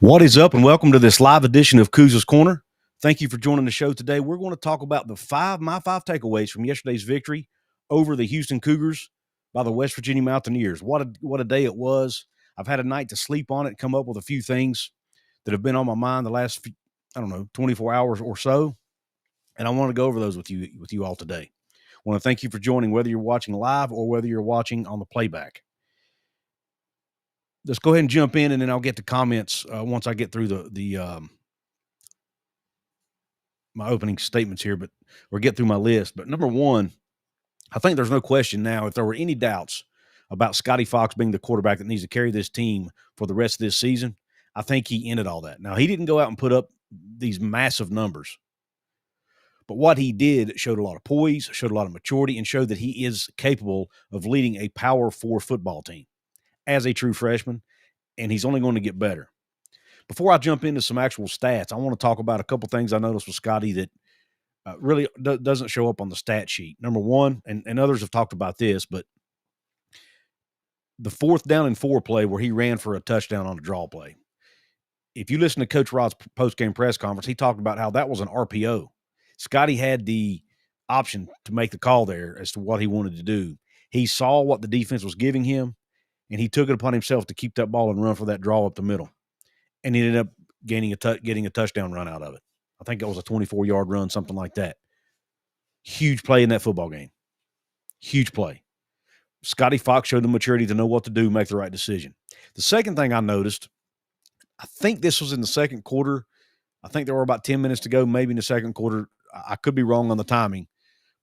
What is up, and welcome to this live edition of Couz's Corner. Thank you for joining the show today. We're going to talk about my five takeaways from yesterday's victory over the Houston Cougars by the West Virginia Mountaineers. What a day it was. I've had a night to sleep on it, come up with a few things that have been on my mind the last 24 hours or so, and I want to go over those with you all today. I want to thank you for joining, whether you're watching live or whether you're watching on the playback. Let's go ahead and jump in, and then I'll get to comments once I get through my opening statements here, or get through my list. But number one, I think there's no question now, if there were any doubts about Scotty Fox being the quarterback that needs to carry this team for the rest of this season, I think he ended all that. Now, he didn't go out and put up these massive numbers, but what he did showed a lot of poise, showed a lot of maturity, and showed that he is capable of leading a Power 4 football team as a true freshman, and he's only going to get better. Before I jump into some actual stats, I want to talk about a couple things I noticed with Scotty that really doesn't show up on the stat sheet. Number one, and others have talked about this, but the 4th down and 4 play where he ran for a touchdown on a draw play. If you listen to Coach Rod's post-game press conference, he talked about how that was an RPO. Scotty had the option to make the call there as to what he wanted to do. He saw what the defense was giving him, and he took it upon himself to keep that ball and run for that draw up the middle. And he ended up getting a touchdown run out of it. I think it was a 24-yard run, something like that. Huge play in that football game. Huge play. Scotty Fox showed the maturity to know what to do, make the right decision. The second thing I noticed, I think this was in the second quarter. I think there were about 10 minutes to go, maybe in the second quarter. I could be wrong on the timing,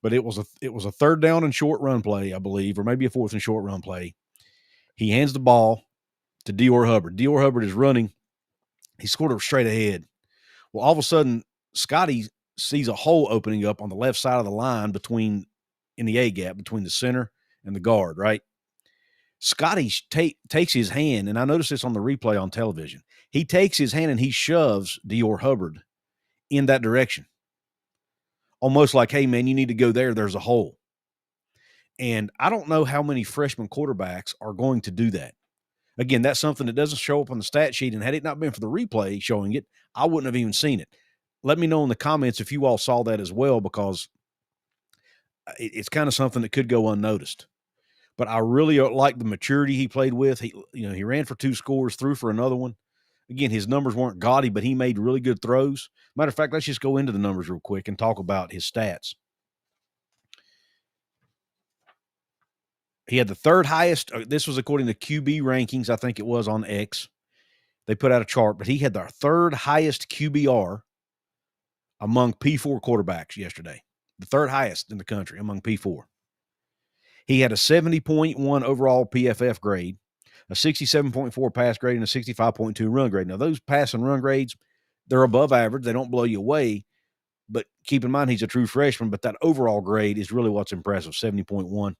but it was a 3rd down and short run play, I believe, or maybe a 4th and short run play. He hands the ball to Diore Hubbard. Diore Hubbard is running. He scored it straight ahead. Well, all of a sudden, Scotty sees a hole opening up on the left side of the line in the A gap between the center and the guard, right? Scotty takes his hand, and I noticed this on the replay on television. He takes his hand and he shoves Diore Hubbard in that direction. Almost like, hey, man, you need to go there. There's a hole. And I don't know how many freshman quarterbacks are going to do that. Again, that's something that doesn't show up on the stat sheet, and had it not been for the replay showing it, I wouldn't have even seen it. Let me know in the comments if you all saw that as well, because it's kind of something that could go unnoticed. But I really like the maturity he played with. He ran for 2 scores, threw for another one. Again, his numbers weren't gaudy, but he made really good throws. Matter of fact, let's just go into the numbers real quick and talk about his stats. He had the 3rd highest. This was according to QB rankings, I think it was on X. They put out a chart, but he had the 3rd highest QBR among P4 quarterbacks yesterday. The 3rd highest in the country among P4. He had a 70.1 overall PFF grade, a 67.4 pass grade, and a 65.2 run grade. Now, those pass and run grades, they're above average. They don't blow you away, but keep in mind he's a true freshman, but that overall grade is really what's impressive, 70.1.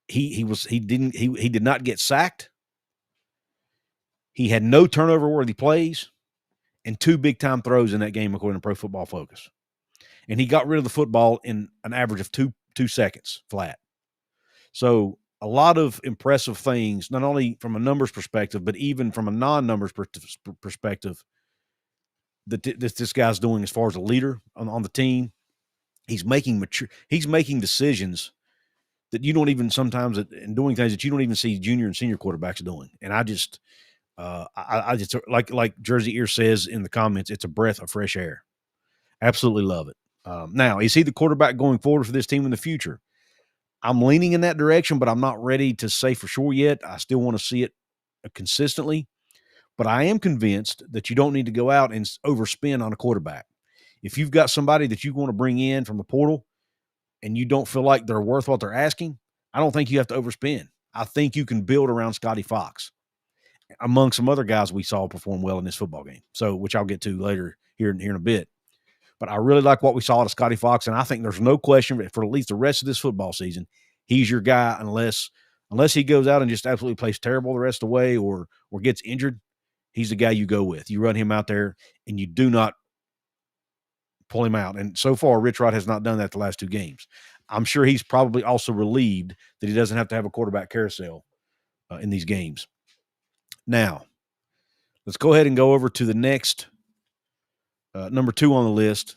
He did not get sacked. He had no turnover-worthy plays and 2 big-time throws in that game, according to Pro Football Focus. And he got rid of the football in an average of 2 seconds flat. So a lot of impressive things, not only from a numbers perspective, but even from a non-numbers perspective, that this guy's doing as far as a leader on the team. He's making decisions that you don't even sometimes, and doing things that you don't even see junior and senior quarterbacks doing. And I just like Jersey Ear says in the comments, it's a breath of fresh air. Absolutely love it. Now, is he the quarterback going forward for this team in the future? I'm leaning in that direction, but I'm not ready to say for sure yet. I still want to see it consistently, but I am convinced that you don't need to go out and overspend on a quarterback. If you've got somebody that you want to bring in from the portal and you don't feel like they're worth what they're asking, I don't think you have to overspend. I think you can build around Scotty Fox, among some other guys we saw perform well in this football game, which I'll get to later here in a bit. But I really like what we saw out of Scotty Fox, and I think there's no question for at least the rest of this football season, he's your guy unless he goes out and just absolutely plays terrible the rest of the way or gets injured. He's the guy you go with. You run him out there, and you do not pull him out. And so far, Rich Rod has not done that the last 2 games. I'm sure he's probably also relieved that he doesn't have to have a quarterback carousel in these games. Now, Let's go ahead and go over to the next number 2 on the list,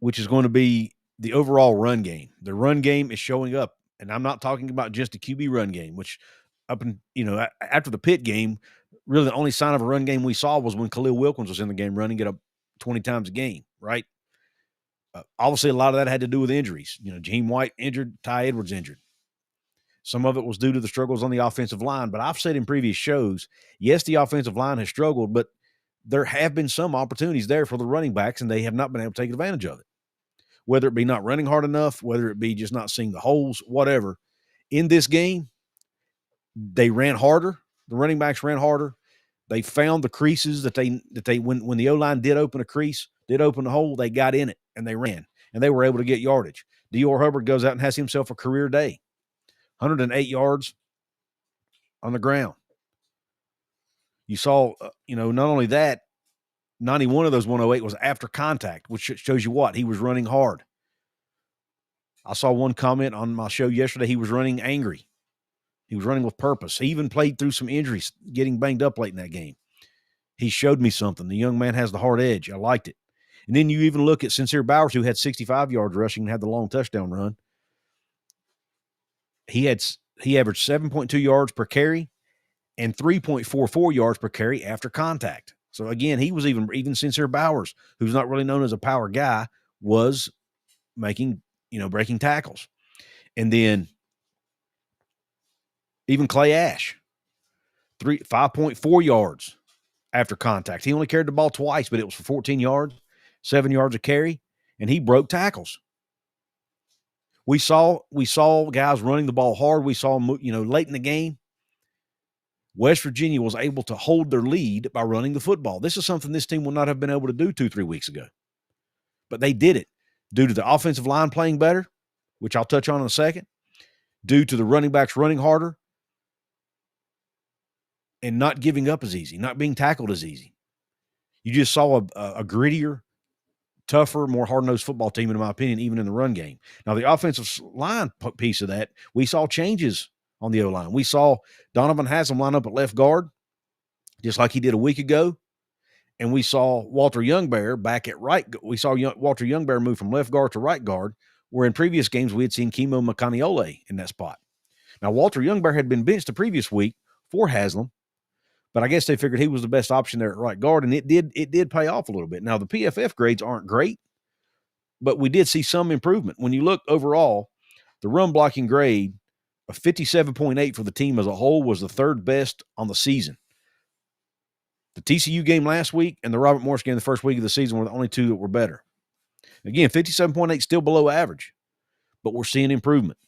which is going to be the overall run game. The run game is showing up, and I'm not talking about just a QB run game, which after the Pitt game, really the only sign of a run game we saw was when Khalil Wilkins was in the game running it up 20 times a game, right? Obviously, a lot of that had to do with injuries. Jaheim White injured, Ty Edwards injured. Some of it was due to the struggles on the offensive line, but I've said in previous shows, yes, the offensive line has struggled, but there have been some opportunities there for the running backs, and they have not been able to take advantage of it. Whether it be not running hard enough, whether it be just not seeing the holes, whatever. In this game, they ran harder. The running backs ran harder. They found the creases that they when the O-line did open a crease, did open a hole, they got in it and they ran, and they were able to get yardage. Diore Hubbard goes out and has himself a career day. 108 yards on the ground. You saw, not only that, 91 of those 108 was after contact, which shows you what? He was running hard. I saw one comment on my show yesterday. He was running angry. He was running with purpose. He even played through some injuries, getting banged up late in that game. He showed me something. The young man has the hard edge. I liked it. And then you even look at Sincere Bowers, who had 65 yards rushing and had the long touchdown run. He averaged 7.2 yards per carry and 3.44 yards per carry after contact. So again, he was even Sincere Bowers, who's not really known as a power guy, was making, breaking tackles. And then even Clay Ash, 5.4 yards after contact. He only carried the ball twice, but it was for 14 yards, 7 yards a carry, and he broke tackles. We saw guys running the ball hard. We saw, late in the game, West Virginia was able to hold their lead by running the football. This is something this team would not have been able to do 2-3 weeks ago. But they did it due to the offensive line playing better, which I'll touch on in a second, due to the running backs running harder and not giving up as easy, not being tackled as easy. You just saw a grittier, tougher, more hard-nosed football team, in my opinion, even in the run game. Now, the offensive line piece of that, we saw changes on the O-line. We saw Donovan Haslam line up at left guard, just like he did a week ago. And we saw Walter Youngbear back at right. We saw Walter Youngbear move from left guard to right guard, where in previous games we had seen Kimo Makaniole in that spot. Now, Walter Youngbear had been benched the previous week for Haslam, but I guess they figured he was the best option there at right guard, and it did pay off a little bit. Now, the PFF grades aren't great, but we did see some improvement. When you look overall, the run blocking grade of 57.8 for the team as a whole was the third best on the season. The TCU game last week and the Robert Morris game the first week of the season were the only two that were better. Again, 57.8 still below average, but we're seeing improvement.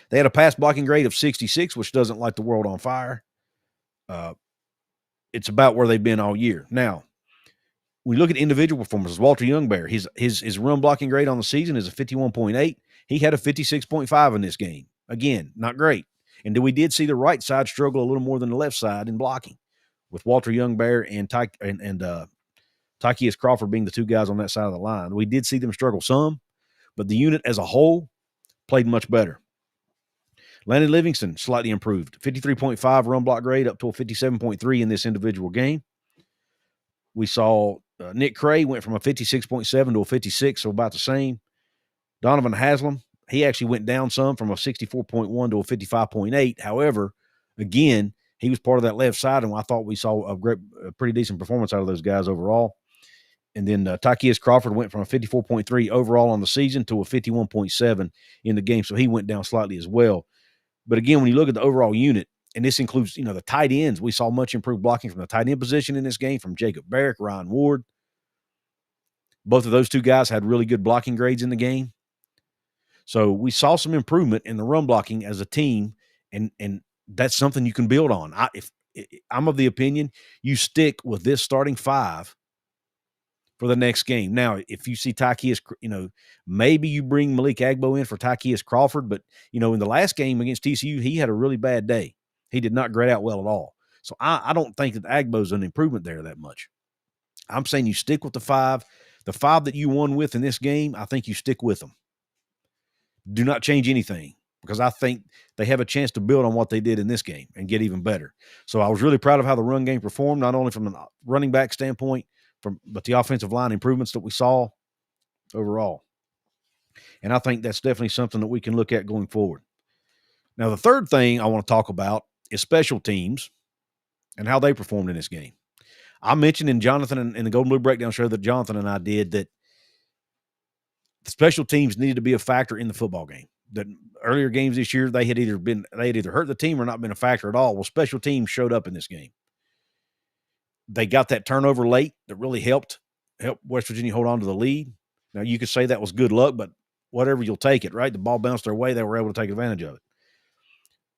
They had a pass blocking grade of 66, which doesn't light the world on fire. It's about where they've been all year. Now, when we look at individual performances, Walter Youngbear, his run blocking grade on the season is a 51.8. He had a 56.5 in this game. Again, not great. And we did see the right side struggle a little more than the left side in blocking, with Walter Youngbear and Tykeus Crawford being the two guys on that side of the line. We did see them struggle some, but the unit as a whole played much better. Landon Livingston slightly improved, 53.5 run block grade up to a 57.3 in this individual game. We saw Nick Cray went from a 56.7 to a 56, so about the same. Donovan Haslam, he actually went down some from a 64.1 to a 55.8. However, again, he was part of that left side, and I thought we saw a pretty decent performance out of those guys overall. And then Tykeus Crawford went from a 54.3 overall on the season to a 51.7 in the game, so he went down slightly as well. But again, when you look at the overall unit, and this includes, the tight ends, we saw much improved blocking from the tight end position in this game from Jacob Barrick, Ryan Ward. Both of those two guys had really good blocking grades in the game. So we saw some improvement in the run blocking as a team, and that's something you can build on. I'm of the opinion you stick with this starting five for the next game. Now, if you see Tykeus, maybe you bring Malik Agbo in for Tykeus Crawford, but, in the last game against TCU, he had a really bad day. He did not grade out well at all. So I don't think that Agbo's an improvement there that much. I'm saying you stick with the five. The five that you won with in this game, I think you stick with them. Do not change anything. because I think they have a chance to build on what they did in this game and get even better. So I was really proud of how the run game performed, not only from a running back standpoint, but the offensive line improvements that we saw overall. And I think that's definitely something that we can look at going forward. Now, the third thing I want to talk about is special teams and how they performed in this game. I mentioned in Jonathan in the Golden Blue Breakdown show that Jonathan and I did that the special teams needed to be a factor in the football game. That earlier games this year, they had either hurt the team or not been a factor at all. Well, special teams showed up in this game. They got that turnover late that really helped West Virginia hold on to the lead. Now, you could say that was good luck, but whatever, you'll take it, right? The ball bounced their way. They were able to take advantage of it.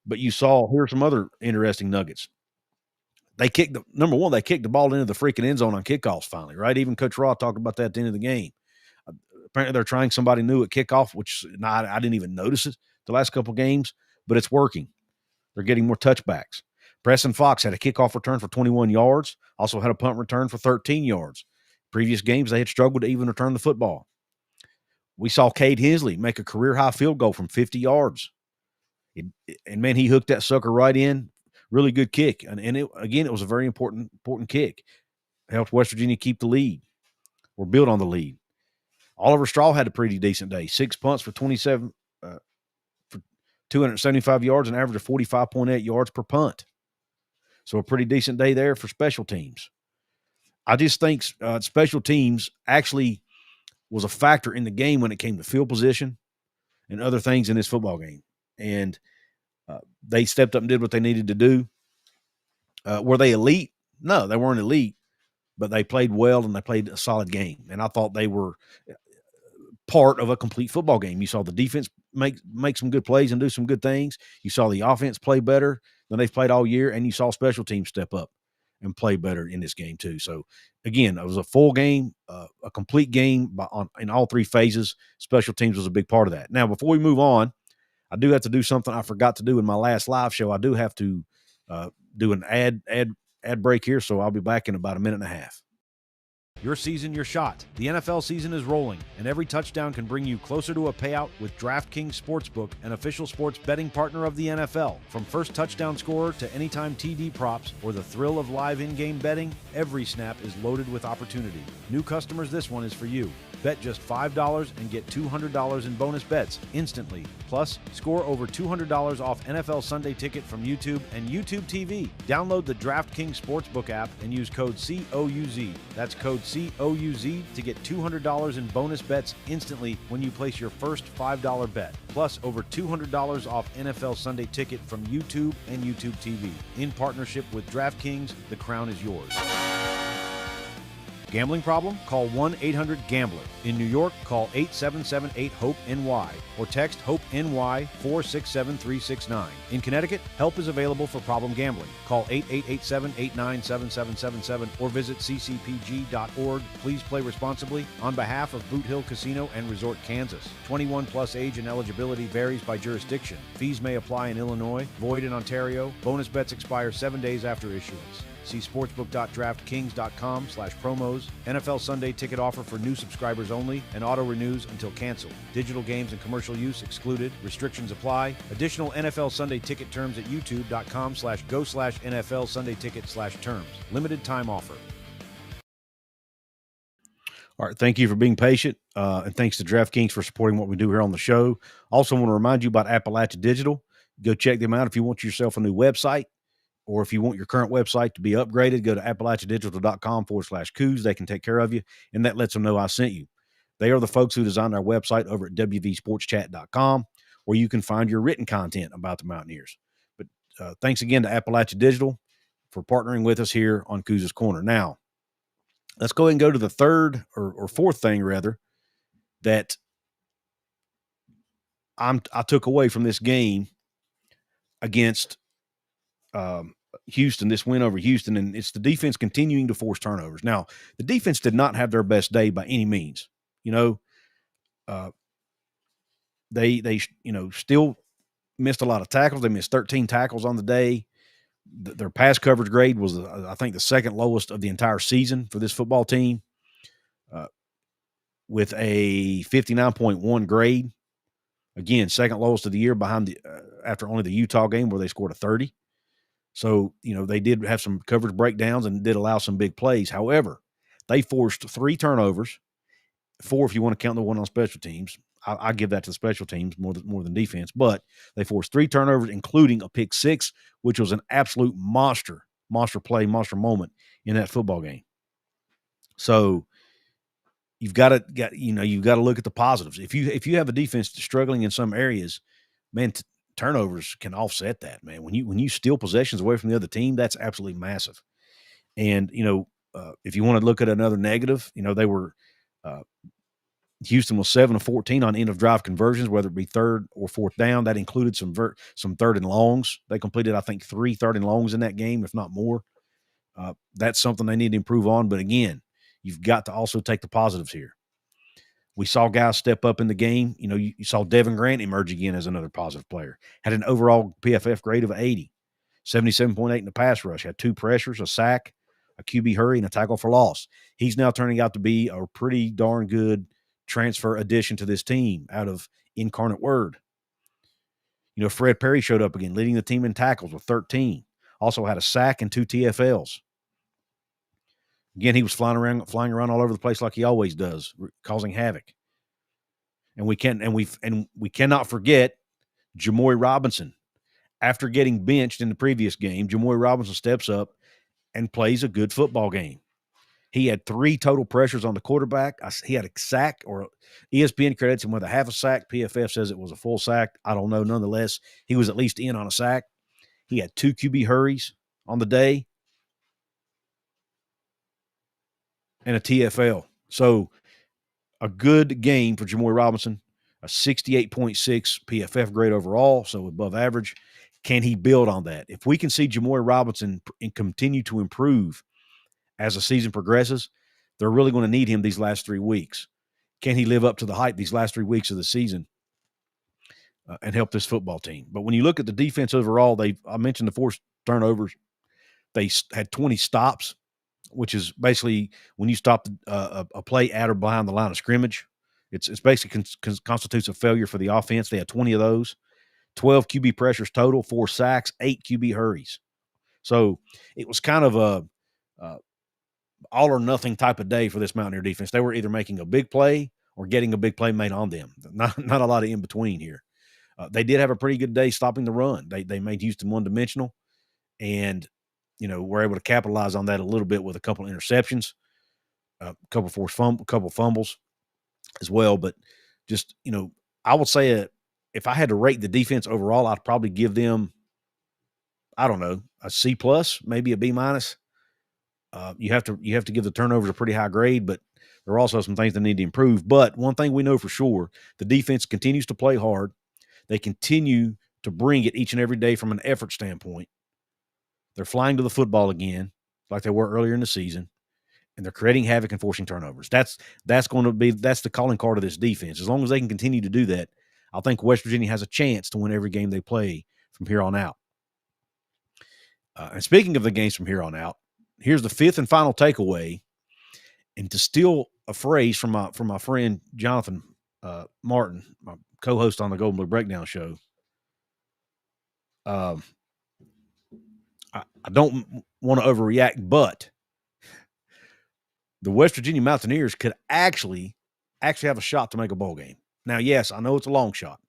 But you saw, here are some other interesting nuggets. Number one, they kicked the ball into the freaking end zone on kickoffs finally, right? Even Coach Raw talked about that at the end of the game. Apparently they're trying somebody new at kickoff, which I didn't even notice it the last couple games, but it's working. They're getting more touchbacks. Preston Fox had a kickoff return for 21 yards, also had a punt return for 13 yards. Previous games, they had struggled to even return the football. We saw Cade Hensley make a career-high field goal from 50 yards. And man, he hooked that sucker right in. Really good kick. And it was a very important kick. It helped West Virginia keep the lead or build on the lead. Oliver Straw had a pretty decent day. 6 punts for 275 yards, an average of 45.8 yards per punt. So a pretty decent day there for special teams. I just think special teams actually was a factor in the game when it came to field position and other things in this football game. And they stepped up and did what they needed to do. Were they elite? No, they weren't elite, but they played well and they played a solid game. And I thought they were part of a complete football game. You saw the defense make some good plays and do some good things. You saw the offense play better than they've played all year, and you saw special teams step up and play better in this game too. So again, it was a full game, a complete game in all three phases. Special teams was a big part of that. Now, before we move on, I do have to do something I forgot to do in my last live show. I do have to do an ad break here, so I'll be back in about a minute and a half. Your season, your shot. The NFL season is rolling, and every touchdown can bring you closer to a payout with DraftKings Sportsbook, an official sports betting partner of the NFL. From first touchdown scorer to anytime TD props or the thrill of live in-game betting, every snap is loaded with opportunity. New customers, this one is for you. Bet just $5 and get $200 in bonus bets instantly. Plus, score over $200 off NFL Sunday Ticket from YouTube and YouTube TV. Download the DraftKings Sportsbook app and use code COUZ. That's code COUZ to get $200 in bonus bets instantly when you place your first $5 bet. Plus, over $200 off NFL Sunday Ticket from YouTube and YouTube TV. In partnership with DraftKings, the crown is yours. Gambling problem? Call 1-800-GAMBLER. In New York, call 877-8-HOPE-NY or text HOPE-NY 467-369. In Connecticut, help is available for problem gambling. Call 888-789-7777 or visit ccpg.org. Please play responsibly on behalf of Boot Hill Casino and Resort, Kansas. 21 plus age and eligibility varies by jurisdiction. Fees may apply in Illinois, void in Ontario. Bonus bets expire 7 days after issuance. See sportsbook.draftkings.com/promos. NFL Sunday Ticket offer for new subscribers only and auto renews until canceled. Digital games and commercial use excluded. Restrictions apply. Additional NFL Sunday Ticket terms at youtube.com/go/NFL Sunday Ticket/terms. Limited time offer. All right. Thank you for being patient. And thanks to DraftKings for supporting what we do here on the show. Also want to remind you about Appalachia Digital. Go check them out if you want yourself a new website. Or if you want your current website to be upgraded, go to appalachiadigital.com/Couz. They can take care of you, and that lets them know I sent you. They are the folks who designed our website over at wvsportschat.com, where you can find your written content about the Mountaineers. But thanks again to Appalachia Digital for partnering with us here on Couz's Corner. Now, let's go ahead and go to the third or fourth thing, rather, that I took away from this game against Houston, this win over Houston, and it's the defense continuing to force turnovers. Now, the defense did not have their best day by any means. You know, they still missed a lot of tackles. They missed 13 tackles on the day. Their pass coverage grade was, I think, the second lowest of the entire season for this football team, with a 59.1 grade Again, second lowest of the year behind after only the Utah game where they scored a 30. So, they did have some coverage breakdowns and did allow some big plays. However, they forced 3 turnovers, 4 if you want to count the one on special teams. I give that to the special teams more than defense. But they forced 3 turnovers, including a pick 6, which was an absolute monster play, monster moment in that football game. So you've got to look at the positives. If you have a defense that's struggling in some areas, man, turnovers can offset that, man. When you steal possessions away from the other team, that's absolutely massive. And if you want to look at another negative, they were Houston was 7 of 14 on end of drive conversions, whether it be third or fourth down. That included some third and longs. They completed, I think, 3 third and longs in that game, if not more. That's something they need to improve on. But again, you've got to also take the positives here. We saw guys step up in the game. You saw Devin Grant emerge again as another positive player. Had an overall PFF grade of 80, 77.8 in the pass rush. Had 2 pressures, a sack, a QB hurry, and a tackle for loss. He's now turning out to be a pretty darn good transfer addition to this team out of Incarnate Word. Fred Perry showed up again, leading the team in tackles with 13. Also had a sack and 2 TFLs. Again, he was flying around all over the place like he always does, causing havoc. And we cannot forget Jamoy Robinson. After getting benched in the previous game, Jamoy Robinson steps up and plays a good football game. He had 3 total pressures on the quarterback. He had a sack, or ESPN credits him with a half a sack. PFF says it was a full sack. I don't know. Nonetheless, he was at least in on a sack. He had 2 QB hurries on the day and a TFL. So a good game for Jamoy Robinson, a 68.6 PFF grade overall, so above average. Can he build on that? If we can see Jamoy Robinson continue to improve as the season progresses, they're really going to need him these last 3 weeks. Can he live up to the hype these last 3 weeks of the season and help this football team? But when you look at the defense overall, I mentioned the forced turnovers. They had 20 stops, which is basically when you stop a play at or behind the line of scrimmage. It's basically constitutes a failure for the offense. They had 20 of those, 12 QB pressures total, 4 sacks, 8 QB hurries. So it was kind of a all or nothing type of day for this Mountaineer defense. They were either making a big play or getting a big play made on them. Not a lot of in between here. They did have a pretty good day stopping the run. They made Houston one-dimensional, and were able to capitalize on that a little bit with a couple of interceptions, a couple fumbles as well. But just I would say if I had to rate the defense overall, I'd probably give them, I don't know, a C plus, maybe a B minus. You have to give the turnovers a pretty high grade, but there are also some things that need to improve. But one thing we know for sure, the defense continues to play hard. They continue to bring it each and every day from an effort standpoint. They're flying to the football again, like they were earlier in the season, and they're creating havoc and forcing turnovers. That's the calling card of this defense. As long as they can continue to do that, I think West Virginia has a chance to win every game they play from here on out. And speaking of the games from here on out, here's the 5th and final takeaway, and to steal a phrase from my friend Jonathan Martin, my co-host on the Golden Blue Breakdown show. I don't want to overreact, but the West Virginia Mountaineers could actually have a shot to make a bowl game. Now, yes, I know it's a long shot.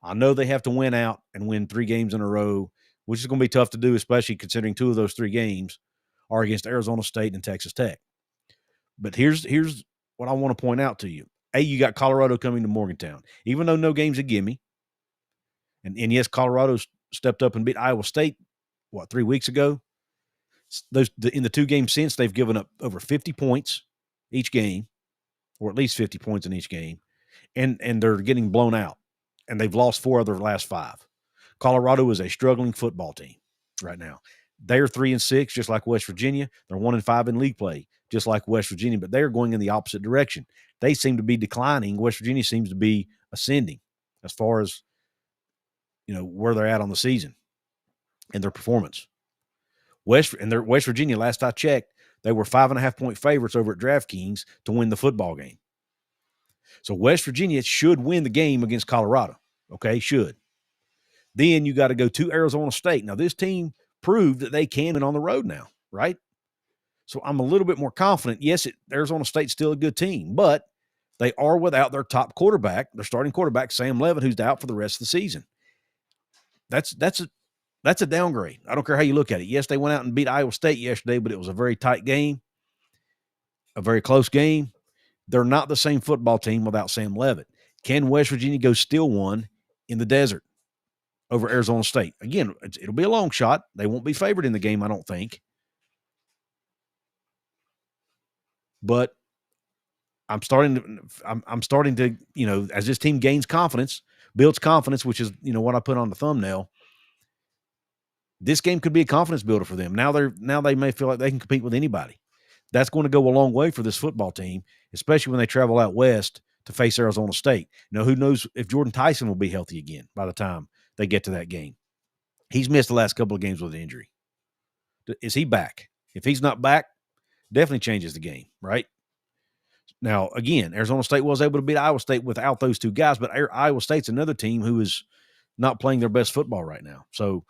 I know they have to win out and win 3 games in a row, which is going to be tough to do, especially considering 2 of those 3 games are against Arizona State and Texas Tech. But here's what I want to point out to you. You got Colorado coming to Morgantown. Even though no game's a gimme, and yes, Colorado stepped up and beat Iowa State, 3 weeks ago? In the 2 games since, they've given up over 50 points each game, or at least 50 points in each game, and they're getting blown out, and they've lost 4 of their last 5. Colorado is a struggling football team right now. They're 3-6, just like West Virginia. They're 1-5 in league play, just like West Virginia, but they're going in the opposite direction. They seem to be declining. West Virginia seems to be ascending as far as where they're at on the season and their performance. West Virginia, last I checked, they were 5.5-point favorites over at DraftKings to win the football game. So West Virginia should win the game against Colorado, Okay, should. Then you got to go to Arizona State. Now, this team proved that they can win on the road now, right? So I'm a little bit more confident. Yes, Arizona State's still a good team, but they are without their top quarterback, their starting quarterback, Sam Levitt, who's out for the rest of the season. That's a downgrade. I don't care how you look at it. Yes, they went out and beat Iowa State yesterday, but it was a very tight game, a very close game. They're not the same football team without Sam Levitt. Can West Virginia go steal one in the desert over Arizona State? Again, it'll be a long shot. They won't be favored in the game, I don't think. But I'm starting to, as this team gains confidence, builds confidence, which is, what I put on the thumbnail. This game could be a confidence builder for them. Now they may feel like they can compete with anybody. That's going to go a long way for this football team, especially when they travel out west to face Arizona State. Who knows if Jordan Tyson will be healthy again by the time they get to that game. He's missed the last couple of games with injury. Is he back? If he's not back, definitely changes the game, right? Now, again, Arizona State was able to beat Iowa State without those two guys, but Iowa State's another team who is not playing their best football right now. So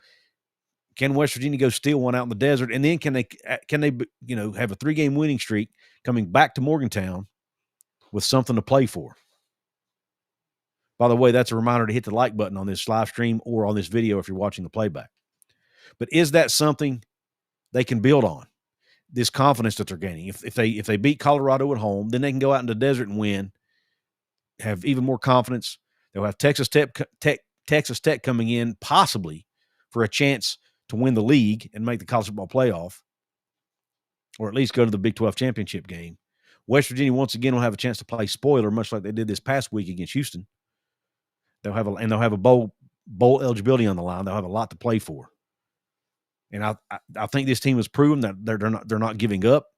can West Virginia go steal one out in the desert? And then can they have a 3-game winning streak coming back to Morgantown with something to play for? By the way, that's a reminder to hit the like button on this live stream or on this video if you're watching the playback. But is that something they can build on? This confidence that they're gaining. If they beat Colorado at home, then they can go out in the desert and win, have even more confidence. They'll have Texas Tech coming in possibly for a chance to win the league and make the college football playoff, or at least go to the Big 12 championship game. West Virginia once again will have a chance to play spoiler, much like they did this past week against Houston. They'll have a bowl eligibility on the line. They'll have a lot to play for. And I think this team has proven that they're not giving up.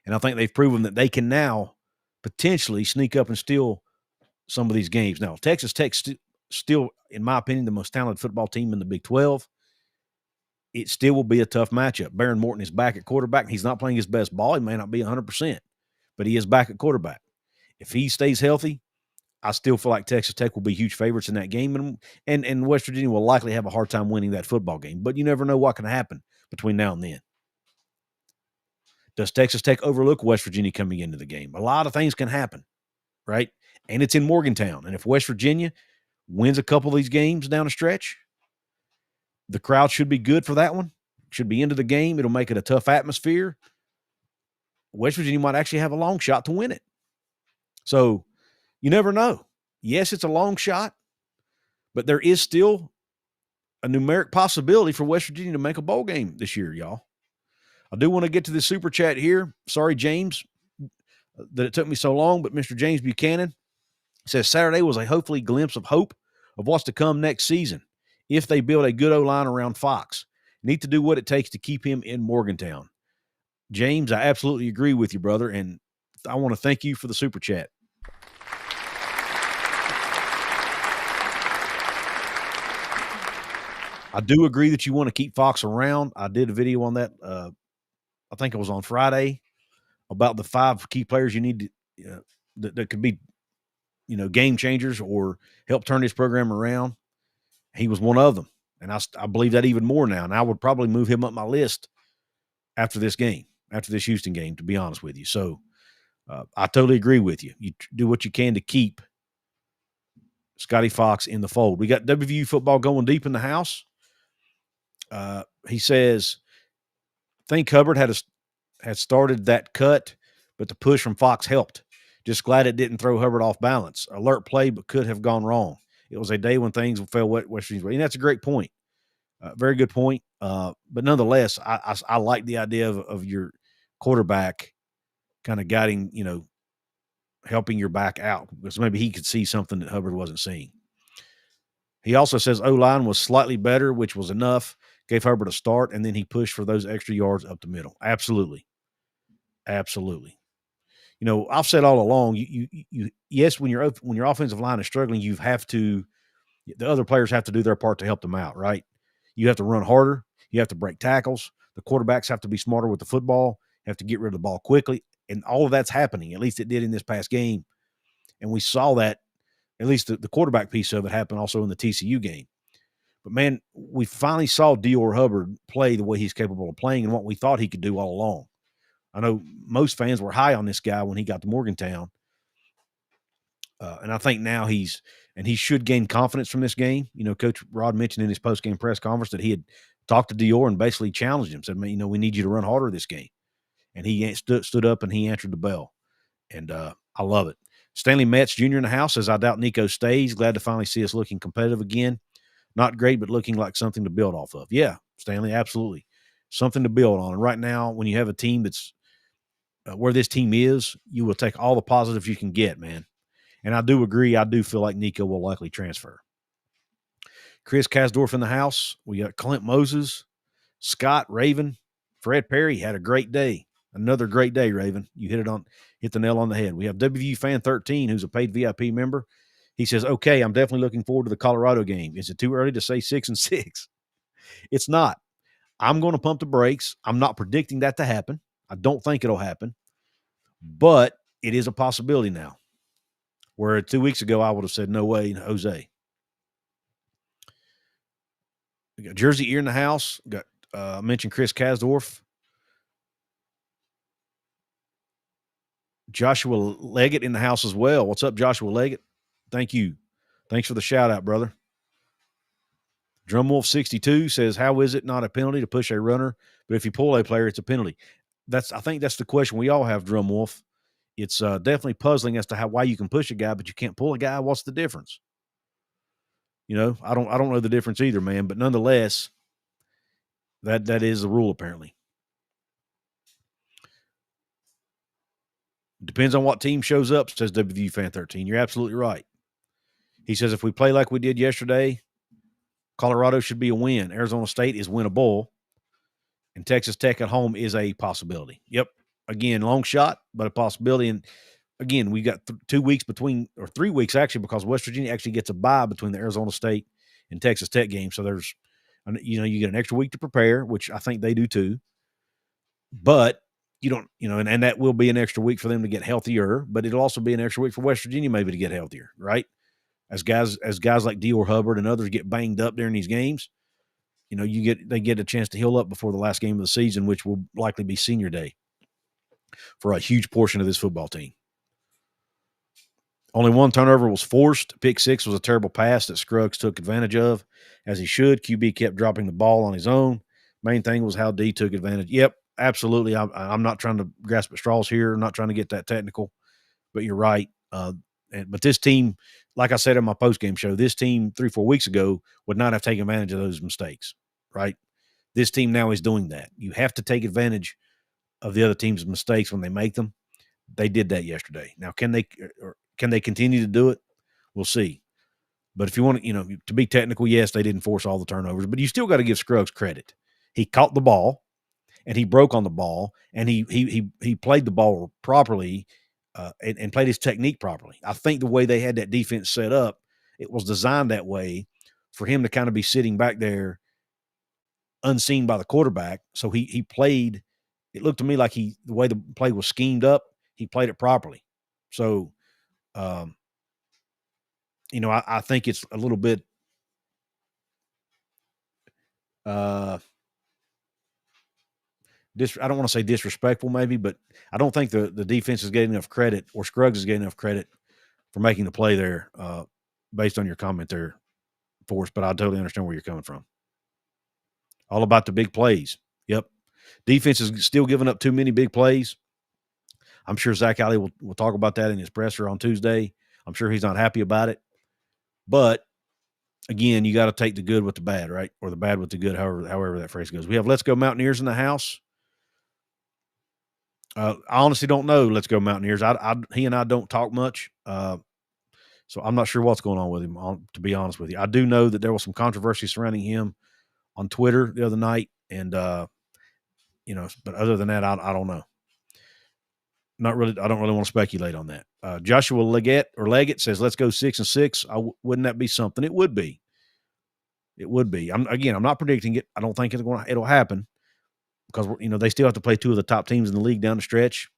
And I think they've proven that they can now potentially sneak up and steal some of these games. Now, Texas Tech still, in my opinion, the most talented football team in the Big 12. It still will be a tough matchup. Baron Morton is back at quarterback. He's not playing his best ball. He may not be 100%, but he is back at quarterback. If he stays healthy, I still feel like Texas Tech will be huge favorites in that game, and West Virginia will likely have a hard time winning that football game. But you never know what can happen between now and then. Does Texas Tech overlook West Virginia coming into the game? A lot of things can happen, right? And it's in Morgantown. And if West Virginia wins a couple of these games down the stretch, the crowd should be good for that one. Should be into the game. It'll make it a tough atmosphere. West Virginia might actually have a long shot to win it. So you never know. Yes, it's a long shot, but there is still a numeric possibility for West Virginia to make a bowl game this year, y'all. I do want to get to this super chat here. Sorry, James, that it took me so long, but Mr. James Buchanan says Saturday was a hopefully glimpse of hope of what's to come next season if they build a good O-line around Fox. Need to do what it takes to keep him in Morgantown. James, I absolutely agree with you, brother, and I want to thank you for the super chat. I do agree that you want to keep Fox around. I did a video on that. I think it was on Friday about the 5 key players you need to, that could be, game changers or help turn this program around. He was one of them. And I believe that even more now. And I would probably move him up my list after this game, after this Houston game, to be honest with you. So I totally agree with you. You do what you can to keep Scotty Fox in the fold. We got WVU football going deep in the house. He says, think Hubbard had started that cut, but the push from Fox helped. Just glad it didn't throw Hubbard off balance. Alert play, but could have gone wrong. It was a day when things fell West Virginia's way. And that's a great point. Very good point. But nonetheless, I like the idea of your quarterback kind of guiding, helping your back out, because maybe he could see something that Hubbard wasn't seeing. He also says O-line was slightly better, which was enough. Gave Hubbard a start, and then he pushed for those extra yards up the middle. Absolutely. Absolutely. I've said all along, yes, when your offensive line is struggling, the other players have to do their part to help them out, right? You have to run harder. You have to break tackles. The quarterbacks have to be smarter with the football, have to get rid of the ball quickly. And all of that's happening. At least it did in this past game. And we saw that At least the quarterback piece of it happened also in the TCU game. But, man, we finally saw Diore Hubbard play the way he's capable of playing and what we thought he could do all along. I know most fans were high on this guy when he got to Morgantown. And I think now he should gain confidence from this game. You know, Coach Rod mentioned in his post-game press conference that he had talked to Diore and basically challenged him, said, you know, we need you to run harder this game. And he stood up and he answered the bell. And I love it. Stanley Metz Jr. in the house says, I doubt Nico stays. Glad to finally see us looking competitive again. Not great, but looking like something to build off of. Yeah, Stanley, absolutely. Something to build on. And right now, when you have a team that's where this team is, you will take all the positives you can get, man. And I do agree. I do feel like Nico will likely transfer. Chris Kasdorf in the house. We got Clint Moses, Scott, Raven, Fred Perry had a great day. Another great day, Raven. You hit the nail on the head. We have WVU Fan 13, who's a paid VIP member. He says, okay, I'm definitely looking forward to the Colorado game. Is it too early to say 6-6? It's not. I'm going to pump the brakes. I'm not predicting that to happen. I don't think it'll happen. But it is a possibility now. Where 2 weeks ago, I would have said, no way, Jose. We got Jersey Ear in the house. Got I mentioned Chris Kasdorf. Joshua Leggett in the house as well. What's up, Joshua Leggett? Thank you. Thanks for the shout-out, brother. Drumwolf62 says, how is it not a penalty to push a runner, but if you pull a player, it's a penalty? I think that's the question we all have, Drumwolf. It's definitely puzzling as to why you can push a guy, but you can't pull a guy. What's the difference? You know, I don't know the difference either, man. But nonetheless, that is the rule apparently. Depends on what team shows up, says WVU Fan 13. You're absolutely right. He says if we play like we did yesterday, Colorado should be a win. Arizona State is winnable, and Texas Tech at home is a possibility. Yep. Again, long shot, but a possibility. And again, we got 2 weeks or 3 weeks actually, because West Virginia actually gets a bye between the Arizona State and Texas Tech game. So there's, you know, you get an extra week to prepare, which I think they do too. But you don't, you know, and that will be an extra week for them to get healthier, but it'll also be an extra week for West Virginia maybe to get healthier, right? As guys like Diore Hubbard and others get banged up during these games, you know, they get a chance to heal up before the last game of the season, which will likely be senior day for a huge portion of this football team. Only one turnover was forced. Pick six was a terrible pass that Scruggs took advantage of, as he should. QB kept dropping the ball on his own. Main thing was how D took advantage. Yep, absolutely. I'm not trying to grasp at straws here. I'm not trying to get that technical, but you're right. But this team, like I said in my postgame show, this team 3-4 weeks ago would not have taken advantage of those mistakes, right? This team now is doing that. You have to take advantage of the other team's mistakes when they make them. They did that yesterday. Now, can they continue to do it? We'll see. But if you want to, you know, to be technical, yes, they didn't force all the turnovers, but you still got to give Scruggs credit. He caught the ball, and he broke on the ball, and he played the ball properly. And played his technique properly. I think the way they had that defense set up, it was designed that way for him to kind of be sitting back there unseen by the quarterback. So he played, it looked to me like the way the play was schemed up, he played it properly. So, you know, I think it's a little bit I don't want to say disrespectful maybe, but I don't think the defense is getting enough credit, or Scruggs is getting enough credit for making the play there, based on your comment there, Forrest, but I totally understand where you're coming from. All about the big plays. Yep. Defense is still giving up too many big plays. I'm sure Zach Alley will talk about that in his presser on Tuesday. I'm sure he's not happy about it. But, again, you got to take the good with the bad, right? Or the bad with the good, however that phrase goes. We have Let's Go Mountaineers in the house. I honestly don't know. Let's Go Mountaineers. He and I don't talk much, so I'm not sure what's going on with him. To be honest with you, I do know that there was some controversy surrounding him on Twitter the other night, and you know. But other than that, I don't know. Not really. I don't really want to speculate on that. Joshua Leggett says, "Let's go 6-6." Wouldn't that be something? It would be. It would be. I'm not predicting it. I don't think it'll happen, because, you know, they still have to play two of the top teams in the league down the stretch,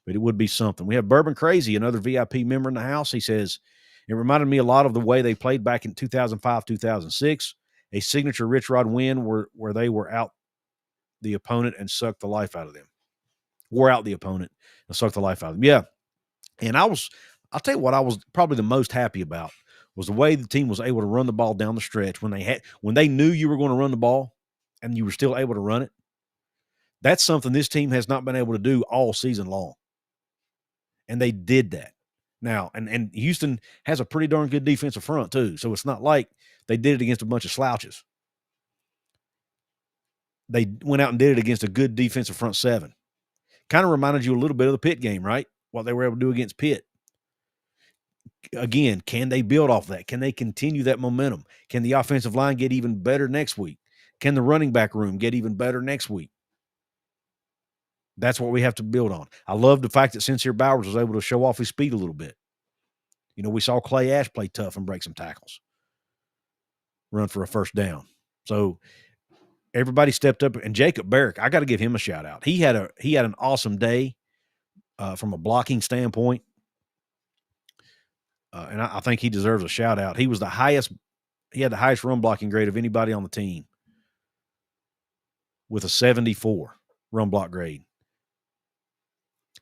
but it would be something. We have Bourbon Crazy, another VIP member in the house. He says, It reminded me a lot of the way they played back in 2005, 2006, a signature Rich Rod win where they were out the opponent and sucked the life out of them. Wore out the opponent and sucked the life out of them. Yeah. And I'll tell you what I was probably the most happy about was the way the team was able to run the ball down the stretch when they knew you were going to run the ball and you were still able to run it. That's something this team has not been able to do all season long. And they did that. Now, and Houston has a pretty darn good defensive front too. So it's not like they did it against a bunch of slouches. They went out and did it against a good defensive front seven. Kind of reminded you a little bit of the Pitt game, right? What they were able to do against Pitt. Again, can they build off that? Can they continue that momentum? Can the offensive line get even better next week? Can the running back room get even better next week? That's what we have to build on. I love the fact that Sincere Bowers was able to show off his speed a little bit. You know, we saw Clay Ash play tough and break some tackles, run for a first down. So everybody stepped up, and Jacob Barrick, I got to give him a shout out. He had an awesome day from a blocking standpoint, and I think he deserves a shout out. He was he had the highest run blocking grade of anybody on the team with a 74 run block grade.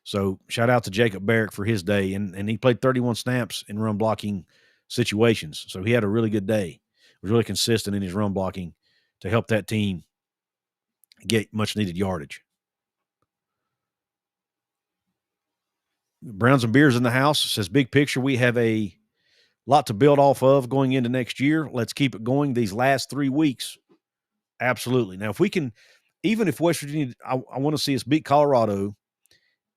So shout out to Jacob Barrick for his day, and he played 31 snaps in run blocking situations. So he had a really good day. Was really consistent in his run blocking to help that team get much needed yardage. Browns and Beers in the house says, big picture, we have a lot to build off of going into next year. Let's keep it going these last 3 weeks. Absolutely. Now, if we can, even if West Virginia, I want to see us beat Colorado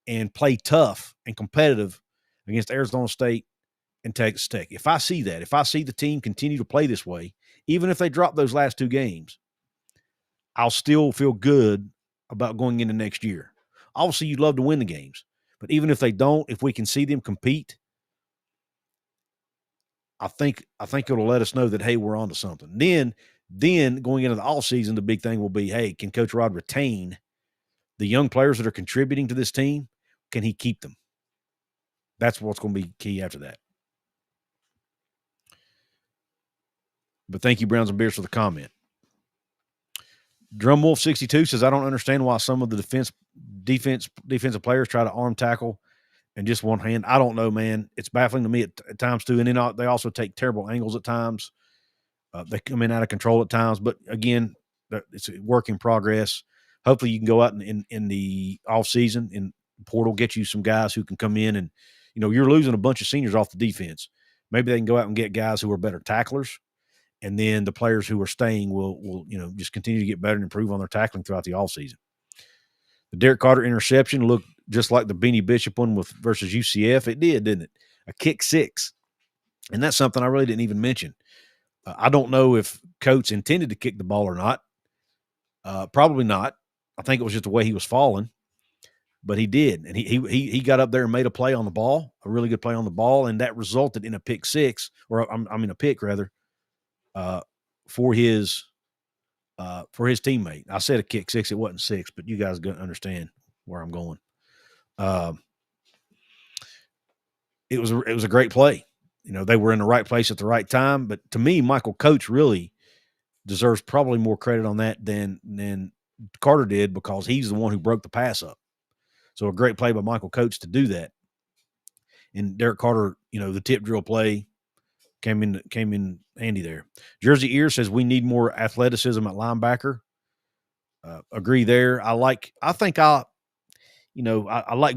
and play tough and competitive against Arizona State and Texas Tech. If I see that, if I see the team continue to play this way, even if they drop those last 2 games, I'll still feel good about going into next year. Obviously, you'd love to win the games, but even if they don't, if we can see them compete, I think it'll let us know that, hey, we're onto something. Then going into the offseason, the big thing will be, hey, can Coach Rod retain the young players that are contributing to this team? Can he keep them? That's what's going to be key after that. But thank you, Browns and Beers, for the comment. Drumwolf62 says, I don't understand why some of the defensive players try to arm tackle and just one hand. I don't know, man. It's baffling to me at times too. And then they also take terrible angles at times. They come in out of control at times. But again, it's a work in progress. Hopefully you can go out in the offseason in portal, get you some guys who can come in and, you know, you're losing a bunch of seniors off the defense. Maybe they can go out and get guys who are better tacklers. And then the players who are staying will you know, just continue to get better and improve on their tackling throughout the offseason. The Derek Carter interception looked just like the Beanie Bishop one versus UCF. It did, didn't it? A kick 6. And that's something I really didn't even mention. I don't know if Coates intended to kick the ball or not. Probably not. I think it was just the way he was falling. But he did. And he got up there and made a play on the ball, a really good play on the ball, and that resulted in a pick 6, or a pick rather, for his teammate. I said a kick 6, it wasn't 6, but you guys gonna understand where I'm going. It was a great play. You know, they were in the right place at the right time. But to me, Michael Coates really deserves probably more credit on that than Carter did, because he's the one who broke the pass up. So a great play by Michael Coates to do that. And Derek Carter, you know, the tip drill play came in handy there. Jersey Ear says we need more athleticism at linebacker. Agree there. I like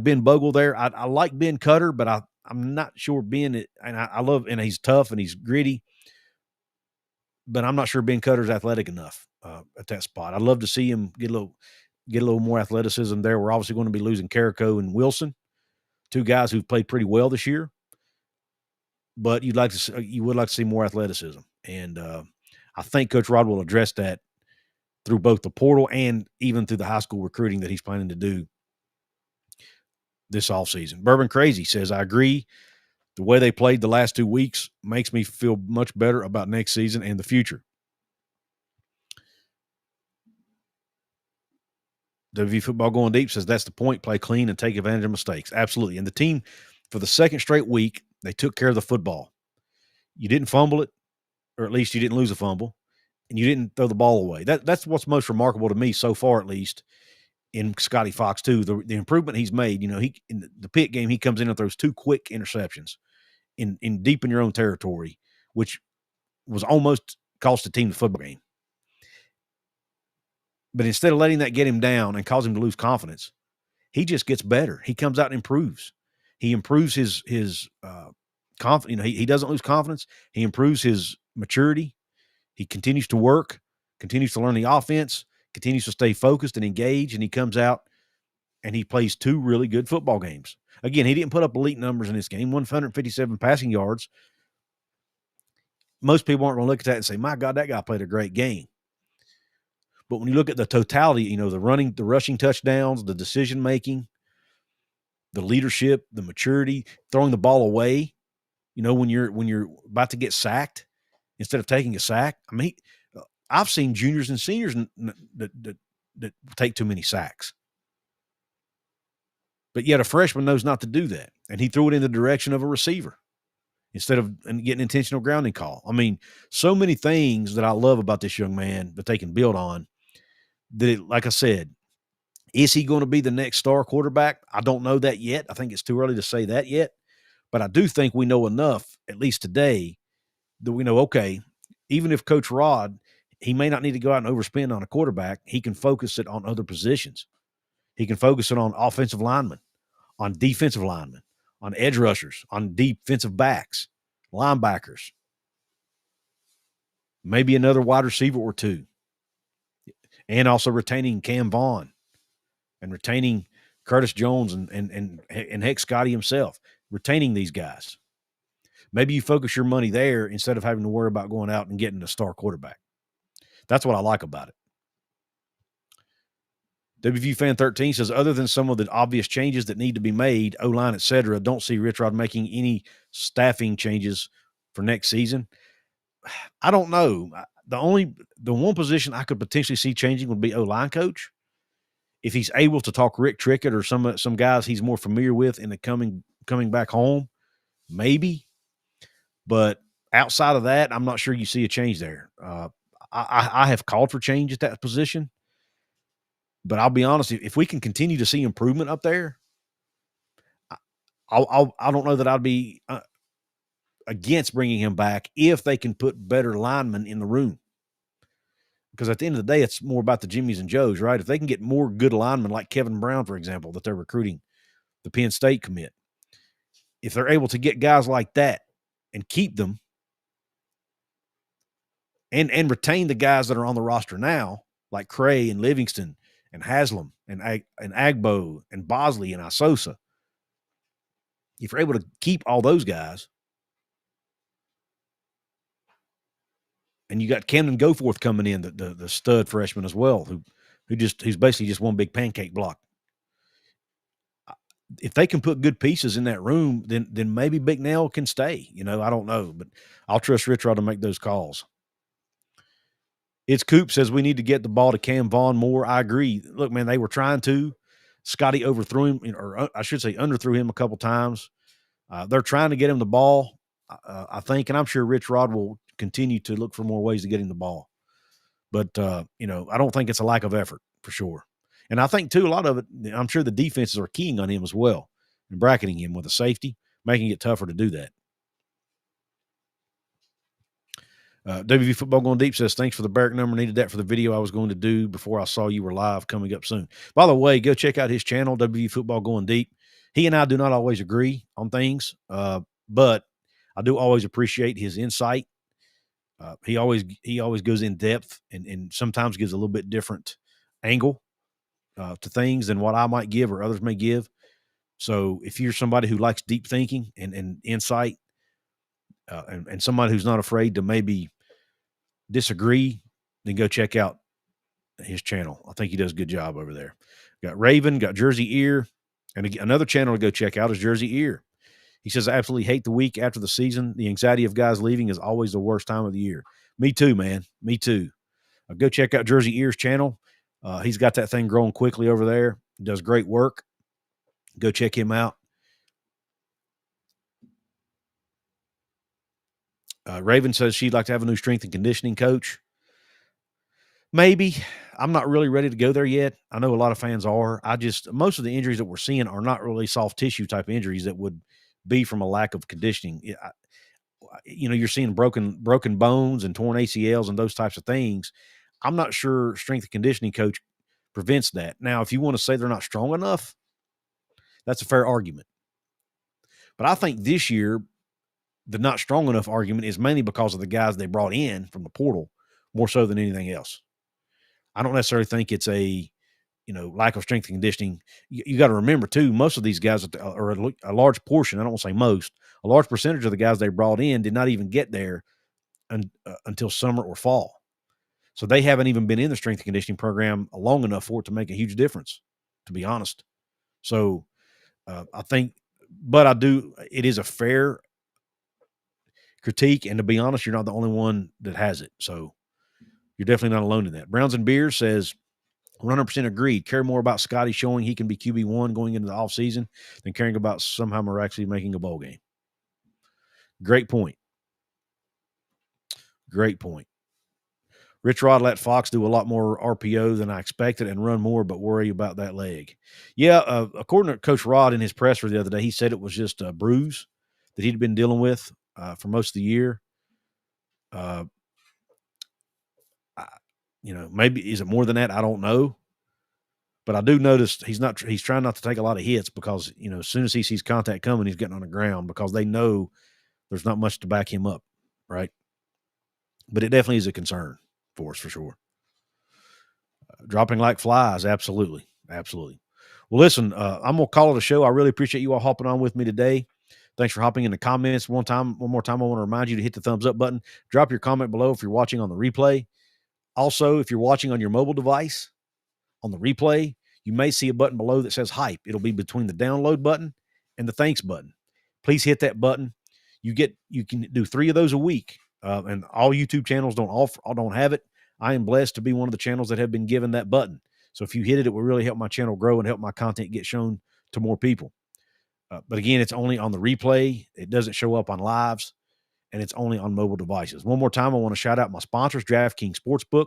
Ben Bogle there. I like Ben Cutter, but I'm not sure Ben, and I love, and he's tough and he's gritty, but I'm not sure Ben Cutter's athletic enough at that spot. I'd love to see him get a little more athleticism there. We're obviously going to be losing Carrico and Wilson, 2 guys who've played pretty well this year, but you would like to see more athleticism. And I think Coach Rod will address that through both the portal and even through the high school recruiting that he's planning to do this offseason. Bourbon Crazy says, I agree. The way they played the last 2 weeks makes me feel much better about next season and the future. WV Football Going Deep says, that's the point. Play clean and take advantage of mistakes. Absolutely. And the team, for the second straight week, they took care of the football. You didn't fumble it, or at least you didn't lose a fumble, and you didn't throw the ball away. That's what's most remarkable to me so far, at least in Scotty Fox too. The improvement he's made. He in the Pitt game, he comes in and throws 2 quick interceptions in deep in your own territory, which was almost cost the team the football game. But instead of letting that get him down and cause him to lose confidence, he just gets better. He comes out and improves. He improves his confidence. He doesn't lose confidence. He improves his maturity. He continues to work, continues to learn the offense, continues to stay focused and engaged, and he comes out and he plays 2 really good football games. Again, he didn't put up elite numbers in this game, 157 passing yards. Most people aren't going to look at that and say, my God, that guy played a great game. But when you look at the totality, the running, the rushing touchdowns, the decision-making, the leadership, the maturity, throwing the ball away, when you're about to get sacked instead of taking a sack. I mean, I've seen juniors and seniors that take too many sacks. But yet a freshman knows not to do that. And he threw it in the direction of a receiver instead of getting intentional grounding call. I mean, so many things that I love about this young man that they can build on. Like I said, is he going to be the next star quarterback? I don't know that yet. I think it's too early to say that yet. But I do think we know enough, at least today, that we know, okay, even if Coach Rod, he may not need to go out and overspend on a quarterback, he can focus it on other positions. He can focus it on offensive linemen, on defensive linemen, on edge rushers, on defensive backs, linebackers, maybe another wide receiver or 2. And also retaining Cam Vaughn and retaining Curtis Jones and heck, Scotty himself, retaining these guys. Maybe you focus your money there instead of having to worry about going out and getting a star quarterback. That's what I like about it. WVU Fan 13 says, other than some of the obvious changes that need to be made, O-line, et cetera, don't see Rich Rod making any staffing changes for next season. I don't know. The one position I could potentially see changing would be O-line coach. If he's able to talk Rick Trickett or some guys he's more familiar with in the coming back home, maybe. But outside of that, I'm not sure you see a change there. I have called for change at that position. But I'll be honest, if we can continue to see improvement up there, I don't know that I'd be against bringing him back if they can put better linemen in the room. Because at the end of the day, it's more about the Jimmies and Joes, right? If they can get more good linemen like Kevin Brown, for example, that they're recruiting, the Penn State commit, if they're able to get guys like that and keep them and retain the guys that are on the roster now, like Cray and Livingston and Haslam and Agbo and Bosley and Isosa, if you're able to keep all those guys, and you got Camden Goforth coming in, the stud freshman as well, who's basically just one big pancake block. If they can put good pieces in that room, then maybe Big Nell can stay. I don't know, but I'll trust Rich Rod to make those calls. It's Coop says we need to get the ball to Cam Vaughn more. I agree. Look, man, they were trying to. Scotty overthrew him, or I should say underthrew him a couple times. They're trying to get him the ball, I think, and I'm sure Rich Rod will continue to look for more ways to get him the ball. But, I don't think it's a lack of effort for sure. And I think, too, a lot of it, I'm sure the defenses are keying on him as well and bracketing him with a safety, making it tougher to do that. WV Football Going Deep says, thanks for the Barrack number. Needed that for the video I was going to do before I saw you were live, coming up soon. By the way, go check out his channel, WV Football Going Deep. He and I do not always agree on things, but I do always appreciate his insight. He always goes in depth and sometimes gives a little bit different angle to things than what I might give or others may give. So if you're somebody who likes deep thinking and insight, and somebody who's not afraid to maybe disagree, then go check out his channel. I think he does a good job over there. Got Raven, got Jersey Ear, and another channel to go check out is Jersey Ear. He says, I absolutely hate the week after the season. The anxiety of guys leaving is always the worst time of the year. Me too, man. Me too. Go check out Jersey Ear's channel. He's got that thing growing quickly over there. He does great work. Go check him out. Raven says she'd like to have a new strength and conditioning coach. Maybe. I'm not really ready to go there yet. I know a lot of fans are. Most of the injuries that we're seeing are not really soft tissue type injuries that would be from a lack of conditioning. You're seeing broken bones and torn ACLs and those types of things. I'm not sure strength and conditioning coach prevents that. Now, if you want to say they're not strong enough, that's a fair argument. But I think this year, the not strong enough argument is mainly because of the guys they brought in from the portal more so than anything else. I don't necessarily think it's a lack of strength and conditioning. You got to remember too, most of these guys are a large portion. I don't want to say most, a large percentage of the guys they brought in did not even get there until summer or fall. So they haven't even been in the strength and conditioning program long enough for it to make a huge difference, to be honest. So I think, but it is a fair critique. And to be honest, you're not the only one that has it. So you're definitely not alone in that. Browns and Beers says, 100% agreed. Care more about Scotty showing he can be QB1 going into the offseason than caring about somehow miraculously making a bowl game. Great point. Great point. Rich Rod let Fox do a lot more RPO than I expected and run more, but worry about that leg. Yeah, according to Coach Rod in his presser the other day, he said it was just a bruise that he'd been dealing with for most of the year. Maybe is it more than that? I don't know. But I do notice he's trying not to take a lot of hits because, as soon as he sees contact coming, he's getting on the ground because they know there's not much to back him up, right? But it definitely is a concern for us for sure. Dropping like flies, absolutely. Absolutely. Well, listen, I'm going to call it a show. I really appreciate you all hopping on with me today. Thanks for hopping in the comments. One more time, I want to remind you to hit the thumbs up button. Drop your comment below if you're watching on the replay. Also, if you're watching on your mobile device, on the replay, you may see a button below that says hype. It'll be between the download button and the thanks button. Please hit that button. You can do 3 of those a week. And all YouTube channels don't have it. I am blessed to be one of the channels that have been given that button. So if you hit it, it will really help my channel grow and help my content get shown to more people. But again, it's only on the replay. It doesn't show up on lives, and it's only on mobile devices. One more time, I want to shout out my sponsors, DraftKings Sportsbook,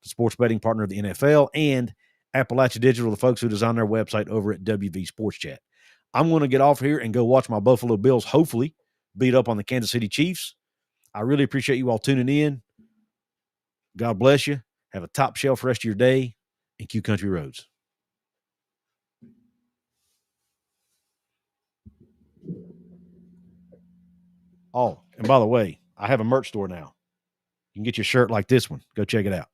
the sports betting partner of the NFL, and Appalachia Digital, the folks who design their website over at WV Sports Chat. I'm going to get off here and go watch my Buffalo Bills hopefully beat up on the Kansas City Chiefs. I really appreciate you all tuning in. God bless you. Have a top shelf rest of your day, and Q Country Roads. Oh, and by the way, I have a merch store now. You can get your shirt like this one. Go check it out.